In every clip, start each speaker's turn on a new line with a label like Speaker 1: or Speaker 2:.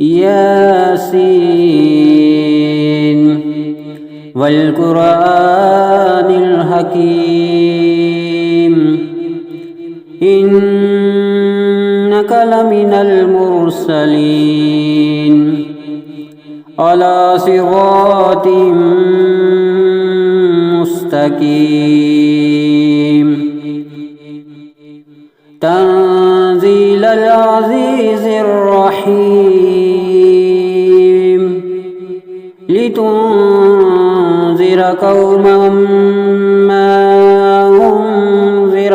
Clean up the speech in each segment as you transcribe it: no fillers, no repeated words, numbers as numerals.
Speaker 1: ياسين والقرآن الحكيم إنك لمن المرسلين على صراط مستقيم تنزيل العزيز الرحيم لتنذر قوما ما أنذر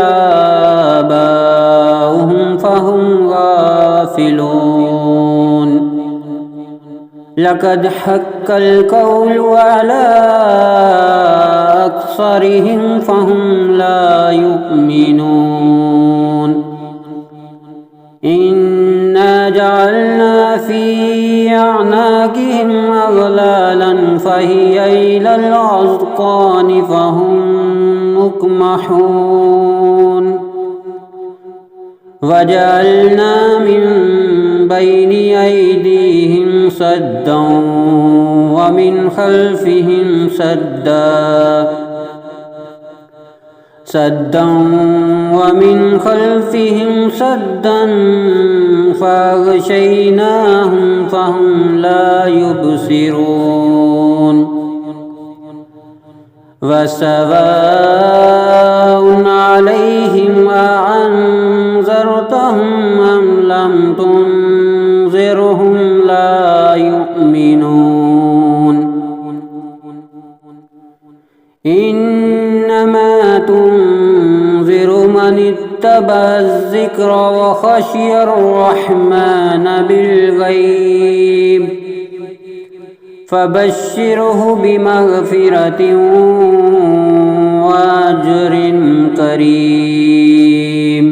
Speaker 1: آباؤهم فهم غافلون لقد حق القول على أكثرهم فهم لا يؤمنون إنا جعلنا في أعناقهم أغلالا فهي إلى الأذقان فهم مقمحون وجعلنا من بين أيديهم سدا ومن خلفهم سدا ومن خلفهم سدا فأغشيناهم فهم لا يبصرون وسواء عليهم أأنذرتهم أم لم تنذرهم لا يؤمنون إنما تنذر من اتبع الذكر وخشي الرحمن بالغيب فبشره بمغفرة وأجر كريم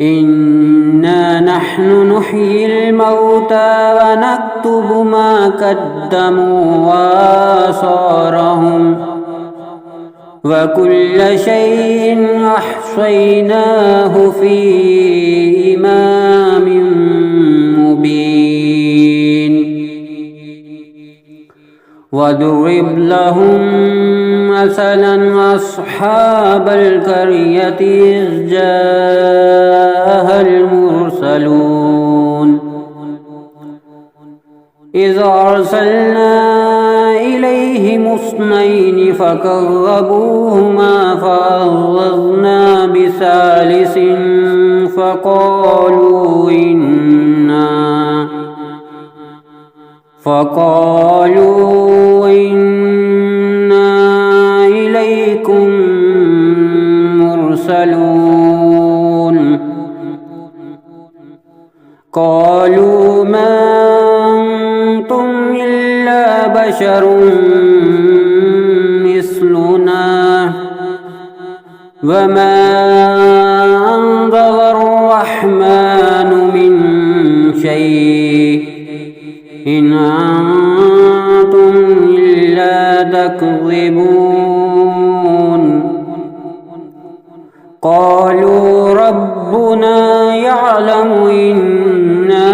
Speaker 1: إنا نحن نحيي الموتى ونكتب ما قدموا وآثارهم وكل شيء أحصيناه في إمام مبين واضرب لهم مثلا أصحاب القرية إذ جاءها المرسلون إذ أرسلنا إليهم اثنين فكذبوهما فعززنا بثالث فقالوا إنا إليكم مرسلون قالوا ما أنتم إلا بشر مثلنا وما أنزل الرحمن من شيء إن أنتم إلا تكذبون قالوا ربنا يعلم إنا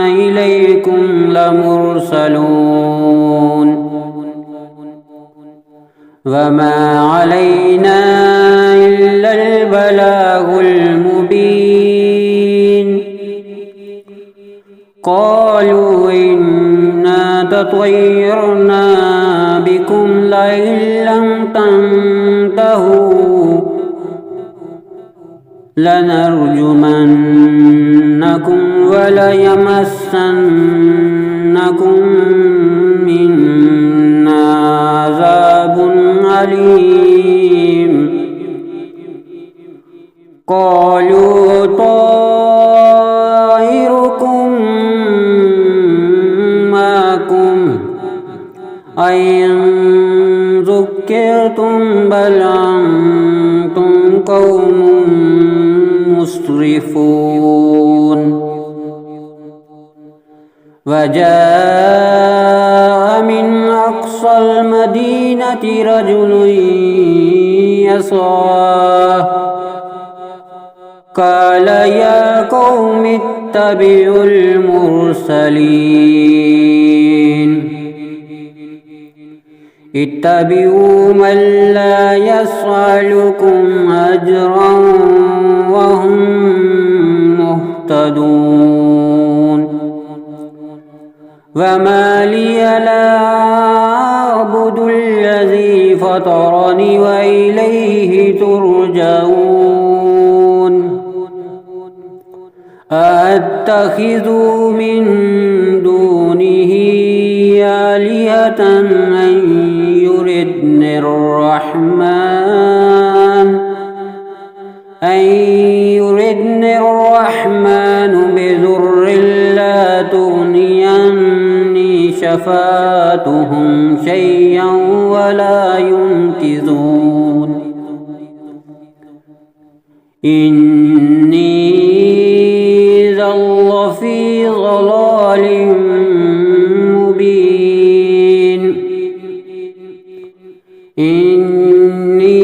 Speaker 1: إليكم لمرسلون وما علينا إلا البلاغ المبين قالوا إنا تطيرنا بكم لئن لم تنتهوا لنرجمنكم وليمسنكم منا عذاب أليم قالوا طائركم معكم أئن ذكرتم بل أنتم قوم مسرفون وجاء من أقصى المدينة رجل يسعى قال يا قوم اتبعوا المرسلين اتبعوا من لا يسألكم أجرا وهم مهتدون وما لي لا أعبد الذي فطرني وإليه ترجعون أأتخذ من دونه آلهة أن يردني الرحمن بضر لا تغني عني شفاعتهم شيئا ولا ينقذون إني إذا لفي ضلال مبين إني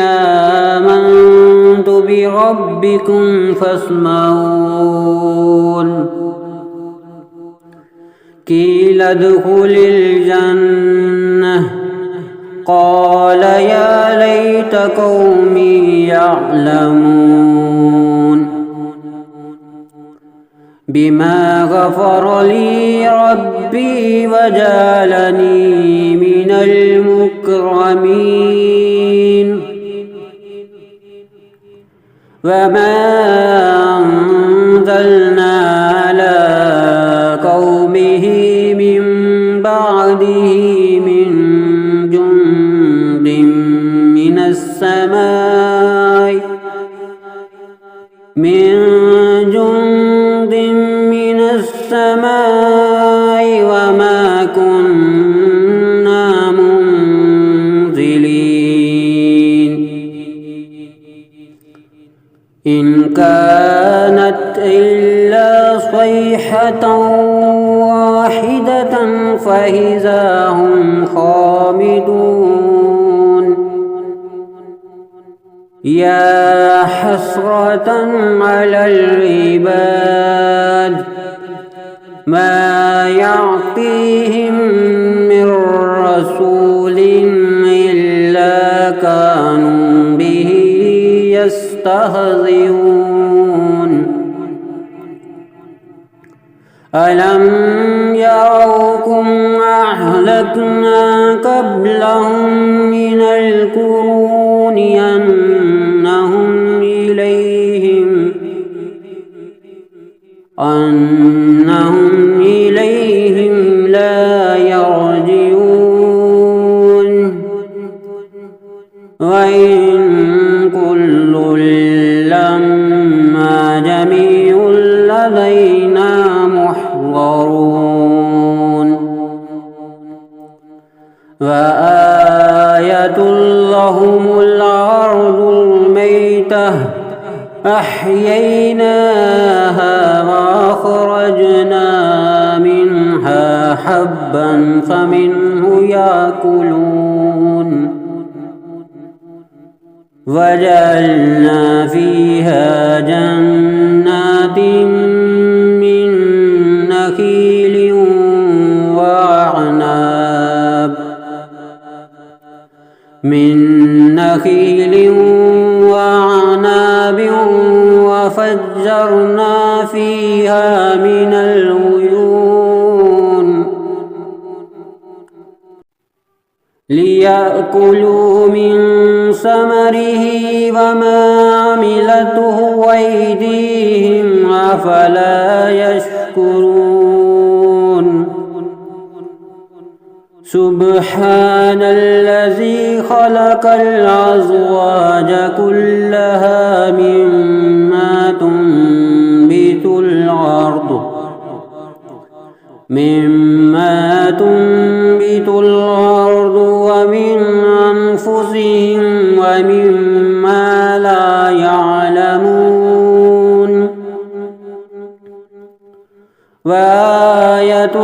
Speaker 1: آمنت بربكم فاسمعون قيل ادخل الجنة قال يا ليت قومي يعلمون بما غفر لي ربي وجعلني من المكرمين وما أنزلنا على قومه من بعده من جند من السماء وما كنا منزلين إن كانت إلا صيحة واحدة فإذا هم خامدون يا حسرة على العباد ما يعطيهم من رسول إلا كانوا به يستهزئون ألم يروكم أهلكنا قبلهم من القرون أنهم إليهم لا يرجعون وإن كل لما جميع لدينا محضرون وآية لهم الأرض الميتة أحييناها وأخرجنا منها حبا فمنه يأكلون وجعلنا فيها جنات من نخيل وعناب وفجرنا فيها من العيون ليأكلوا من ثمره وما عملته أيديهم أفلا يشكرون سبحان الذي خلق الأزواج كلها مما تنبت الأرض ومن أنفسهم ومما لا يعلمون وآية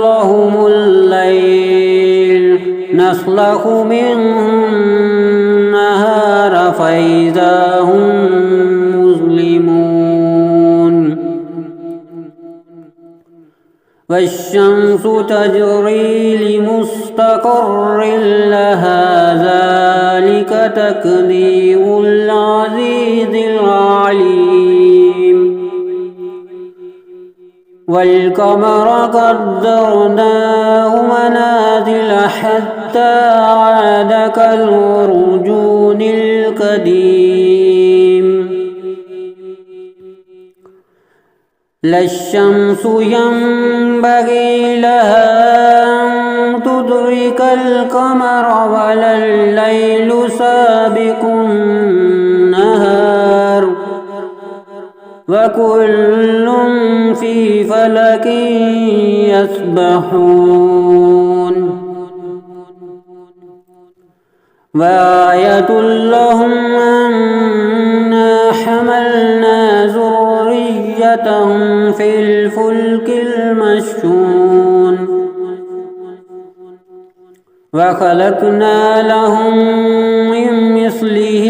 Speaker 1: لهم الليل نسلخ منه النهار فإذا هم مظلمون والشمس تجري لمستقر لها ذلك تقدير العزيز العليم والقمر قدرناه منازل حتى عاد كالعرجون القديم لا الشمس ينبغي لها أن تدرك القمر ولا الليل سابق النهار وكل في فلك يسبحون وآية لهم أنا حملنا ذريتهم في الفلك المشحون وخلقنا لهم من مثله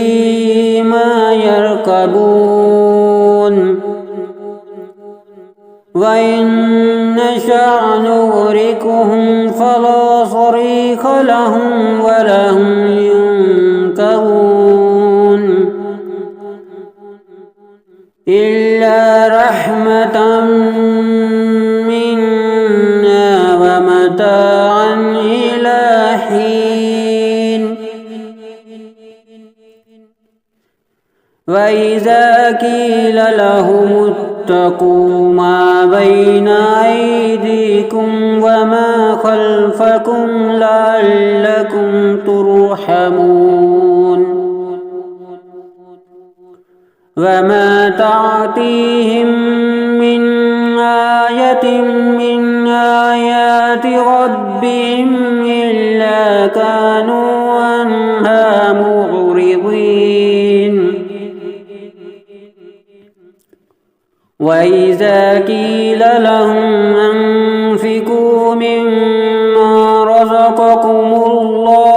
Speaker 1: ما يركبون وإن نشأ نغرقهم فلا صريخ لهم ولا هم ينقذون إلا رحمة منا ومتاعا إلى حين وإذا قيل لهم اتقوا ما بين أيديكم وما خلفكم لعلكم ترحمون وما تعطيهم من آية من آيات ربهم إلا كانوا عنها معرضين وإذا قيل لهم أنفقوا مما رزقكم الله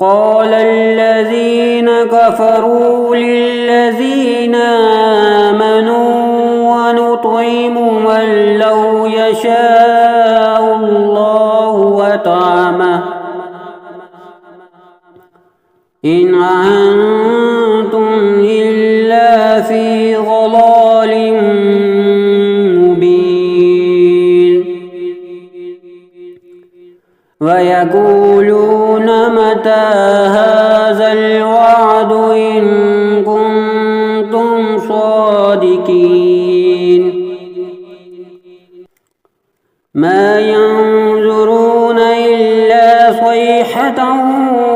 Speaker 1: قال الذين كفروا للذين آمنوا ونطعم من لو يشاء الله وطعمه إن أنتم إلا في ضلال مبين ويقولون متى هذا الوعد إن كنتم صادقين ما ينظرون إلا صيحة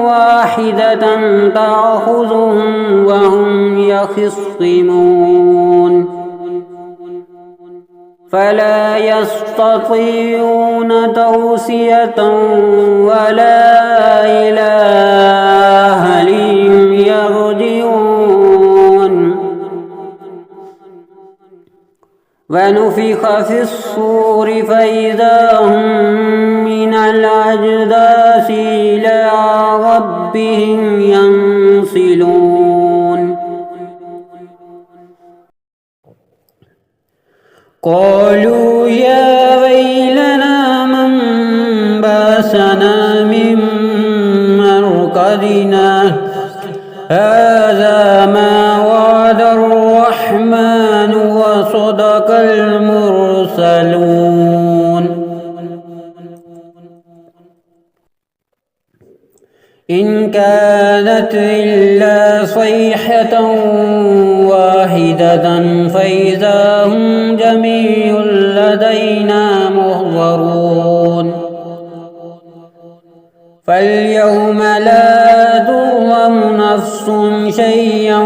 Speaker 1: واحدة تأخذهم وهم يخصمون فلا يستطيعون توصية ولا إلى أهلهم يرجعون ونفخ في الصور فإذا هم من الأجداث إلى ربهم ينسلون قالوا يا ويلنا من بعثنا من مرقدنا هذا ما وعد الرحمن وصدق المرسلون إن كانت إلا صيحة واحدة فإذا هم جميع لدينا محضرون فاليوم لا تظلم نفس شيئا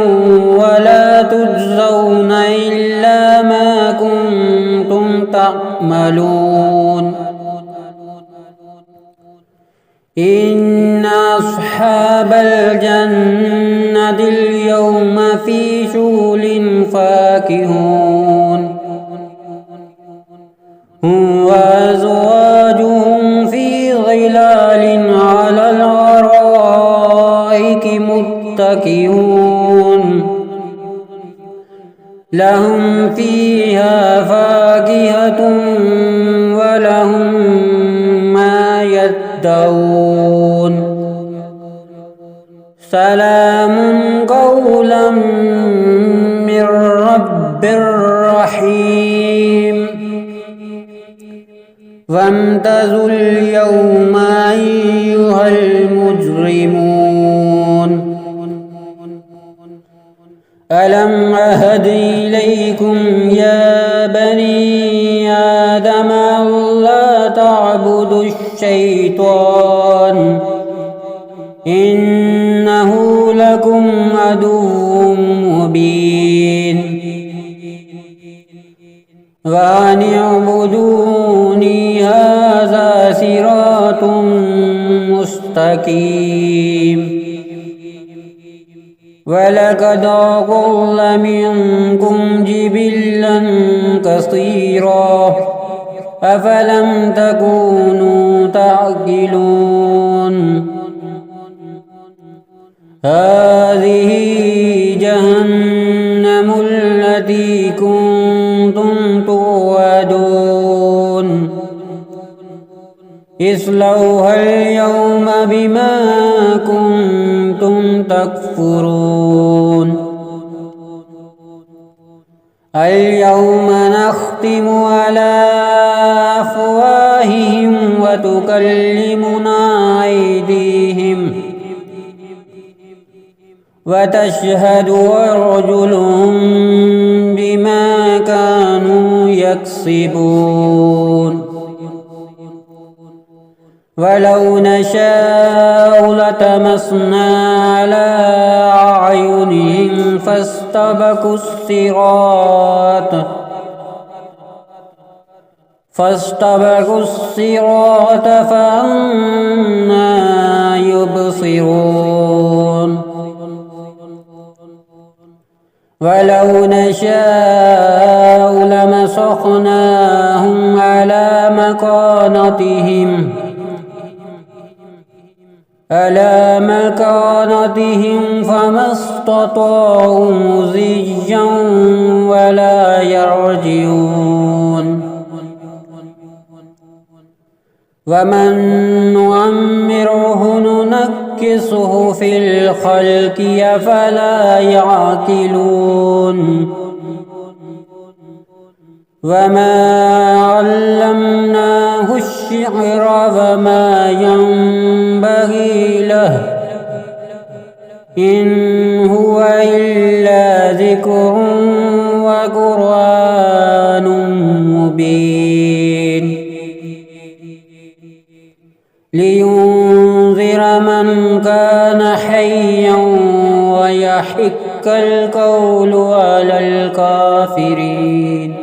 Speaker 1: ولا تجزون إلا ما كنتم تعملون إن أصحاب الجنة اليوم في شغل فاكهون هم وأزواجهم في ظلال على الأرائك متكئون لهم فيها فاكهة ولهم ما يدعون سلام قولا من رب رحيم وامتازوا اليوم أيها المجرمون ألم أهد إليكم يا بني آدم ألا تعبدوا الشيطان إنه لكم عدو مبين وأن اعبدوني هذا صراط مستقيم ولقد أضل منكم جبلا كثيرا أفلم تكونوا تعقلون هذه جهنم التي كنتم توعدون اصلوها اليوم بما كنتم تكفرون اليوم نختم على أفواههم وتكلمنا أيديهم وتشهد أرجلهم بما كانوا يكسبون ولو نشاء لطمسنا على أعينهم فاستبقوا الصراط فأنى يبصرون ولو نشاء لمسخناهم على مكانتهم فما استطاعوا مضيا ولا يرجعون ومن نعمره ننكسه في الخلق أفلا يعقلون وما علمناه الشعر وما ينبغي له إن هو إلا ذكر وقرآن مبين لينذر من كان حيا ويحق القول على الكافرين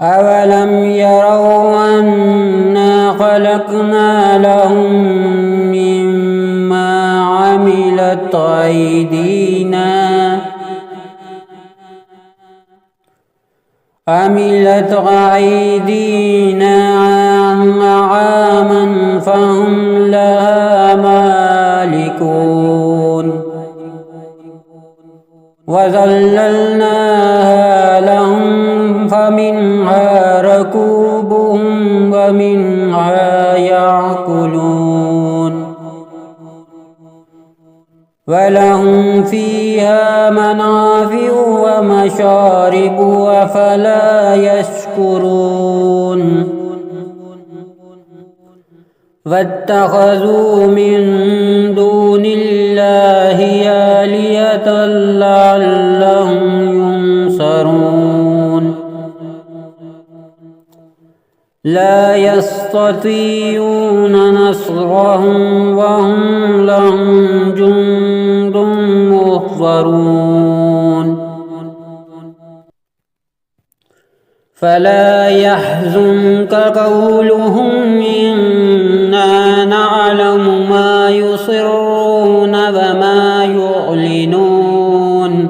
Speaker 1: أولم يروا أنا خلقنا لهم مما عملت أيدينا أنعاما فهم لها مالكون وذللناها لهم فمنها ركوبهم ومنها يأكلون ولهم فيها منافع ومشارب أفلا يشكرون واتخذوا من دون الله آلهة لعلهم ينصرون لا يستطيعون نصرهم وهم لهم جند محضرون فلا يحزنك قولهم إنا نعلم ما يصرون وما يعلنون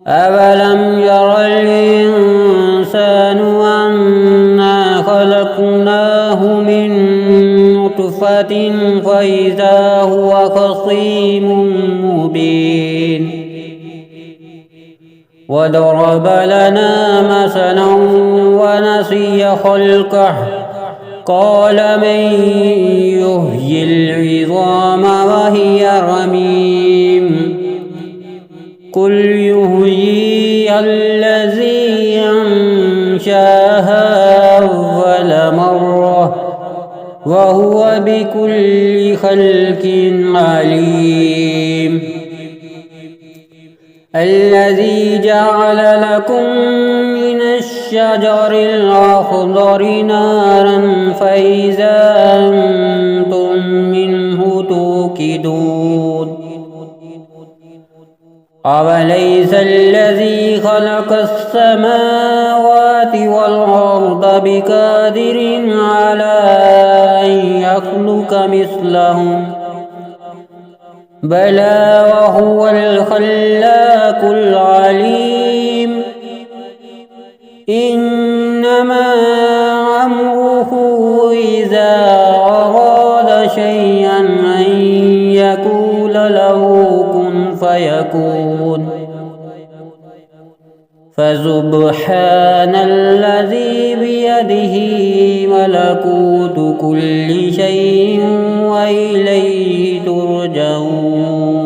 Speaker 1: أولم ير الإنسان أنا خلقناه من نطفة فإذا هو خصيم مبين وضرب لنا مثلا ونسي خلقه قال من يحيي العظام وهي رميم قل يحييها الذي أنشاها أول مرة وهو بكل خلق عليم الذي جعل لكم من الشجر الأخضر نارا فإذا أنتم منه توقدون أوليس الذي خلق السماوات والأرض بقادر على أن يخلق مثلهم بلى وهو الخلاق العليم إنما أمره إذا أراد شيئا أن يقول له كن فيكون فسبحان الذي بيده ملكوت كل شيء وإليه ترجعون